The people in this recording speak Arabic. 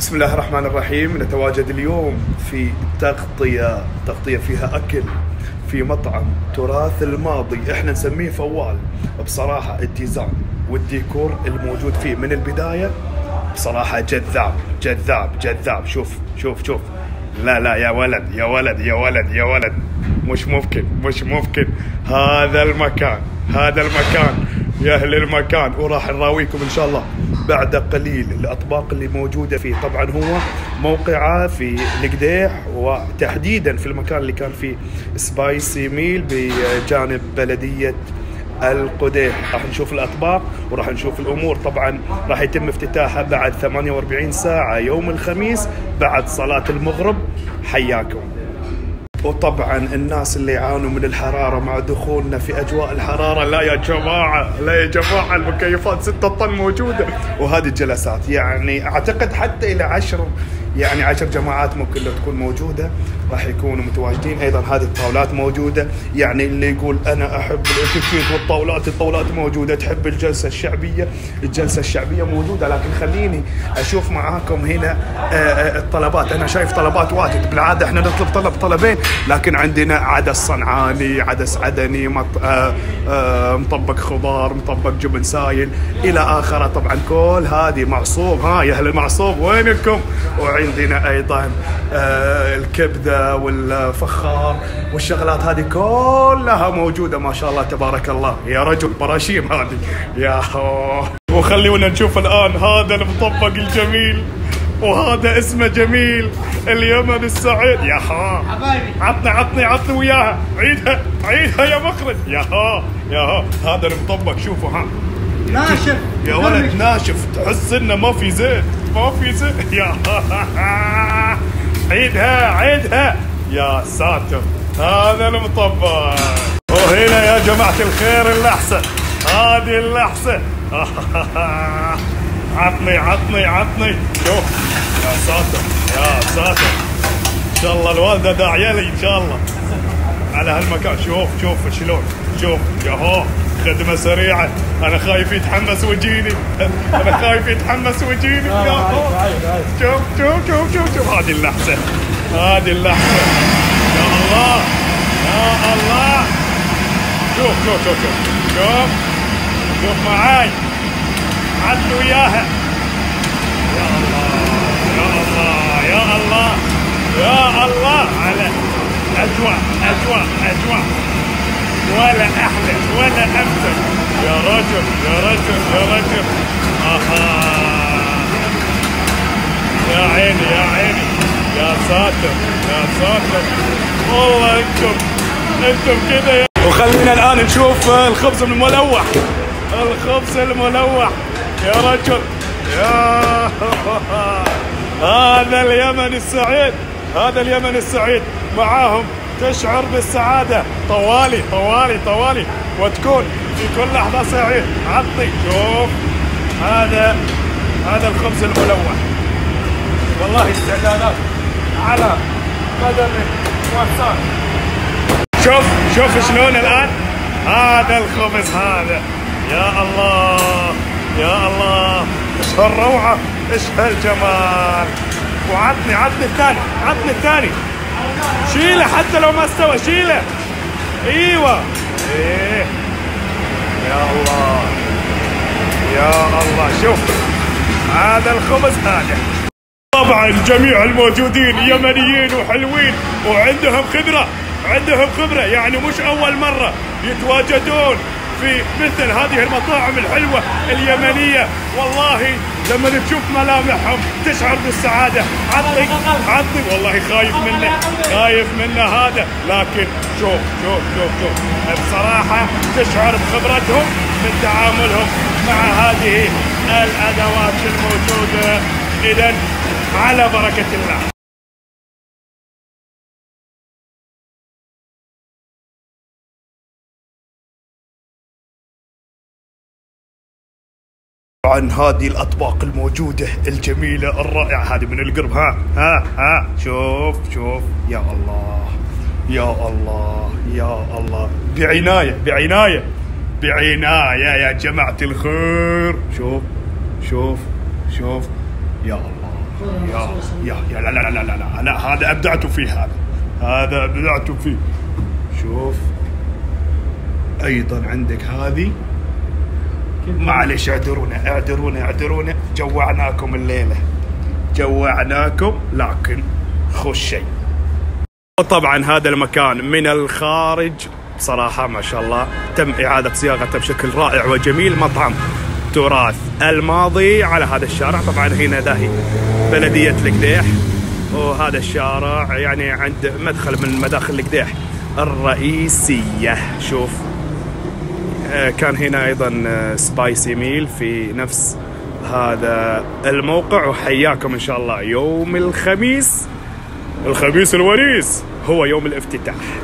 بسم الله الرحمن الرحيم. نتواجد اليوم في تغطية فيها أكل في مطعم تراث الماضي، احنا نسميه فوال. بصراحة الديزاين والديكور الموجود فيه من البداية بصراحة جذاب جذاب جذاب. شوف شوف شوف، لا يا ولد يا ولد يا ولد يا ولد، مش ممكن. هذا المكان يا أهل المكان، وراح نراويكم إن شاء الله بعد قليل الأطباق اللي موجودة فيه. طبعا هو موقعه في القديح، وتحديدا في المكان اللي كان فيه سبايسي ميل بجانب بلدية القديح. راح نشوف الأطباق وراح نشوف الأمور. طبعا راح يتم افتتاحها بعد 48 ساعة يوم الخميس بعد صلاة المغرب. حياكم. وطبعا الناس اللي يعانوا من الحرارة مع دخولنا في أجواء الحرارة، لا يا جماعة المكيفات 6 طن موجودة، وهذه الجلسات يعني أعتقد حتى إلى 10 جماعات ممكن لو تكون موجودة راح يكونوا متواجدين. أيضا هذه الطاولات موجودة، يعني اللي يقول أنا أحب الاتيكيت الطاولات موجودة. تحب الجلسة الشعبية موجودة. لكن خليني أشوف معاكم هنا الطلبات. أنا شايف طلبات واجد. بالعادة احنا نطلب طلبين، لكن عندنا عدس صنعاني، عدس عدني، مطبق خضار، مطبق جبن سايل إلى آخره. طبعا كل هذه معصوب. يا أهل المعصوب وينكم؟ وعندنا أيضا الكبدة والفخار والشغلات هذه كلها موجودة ما شاء الله تبارك الله. يا رجل براشيم هذه يا وخلونا نشوف الآن هذا المطبق الجميل، وهذا اسمه جميل، اليمن السعيد. يا عطني وياها. عيدها يا مخرج. يا هذا المطبق شوفوا ناشف يا ولد، ناشف، تحس انه ما في زيت. يا عيدها يا ساتر. هذا المطبق. وهنا يا جماعة الخير اللحسة، هذه اللحسة. عطني شوف. يا ساتر ان شاء الله الوالدة داعية لي ان شاء الله على هالمكان. شوف شلون. شوف ياهو، خدمة سريعة. أنا خايف يتحمس ويجيني. شوف هذه اللحسة. يا الله. شوف معاي. عدوا وياها. يا الله على أجواء ولا أحلى ولا أمثل. يا رجل يا عيني يا ساتر والله. انتم كذا. وخلينا الآن نشوف الخبز الملوح. يا رجل هذا اليمن السعيد. معاهم تشعر بالسعادة طوالي وتكون في كل لحظة سعيد. عطني. شوف هذا الخبز الملوح. والله استعدادات على قدر وساق. شوف شلون الآن هذا الخبز هذا. يا الله ايش هالروعة، ايش هالجمال. وعطني الثاني. شيله حتى لو ما استوى، شيله. ايوه. يا الله شوف هذا الخبز هذا. طبعا جميع الموجودين يمنيين وحلوين وعندهم خبرة، يعني مش أول مرة يتواجدون في مثل هذه المطاعم الحلوة اليمنية. والله لما تشوف ملامحهم تشعر بالسعادة. عطني والله خايف منه هذا. لكن شوف بصراحة تشعر بخبرتهم من تعاملهم مع هذه الأدوات الموجودة. إذن على بركة الله. عن هذه الأطباق الموجودة الجميلة الرائعة هذه من القرب. شوف يا الله بعناية يا جماعة الخير. شوف يا الله يا لا لا لا لا لا، أنا هذا أبدعتوا فيه، هذا أبدعتوا فيه. شوف أيضا عندك هذه، معلش اعذرونا جوعناكم الليلة، جوعناكم، لكن خوش شيء. وطبعا هذا المكان من الخارج بصراحة ما شاء الله تم إعادة صياغته بشكل رائع وجميل. مطعم تراث الماضي على هذا الشارع. طبعا هنا داهي بلدية القديح، وهذا الشارع يعني عند مدخل من مداخل القديح الرئيسية. شوف كان هنا أيضا سبايسي ميل في نفس هذا الموقع. وحياكم إن شاء الله يوم الخميس الونيس، هو يوم الافتتاح.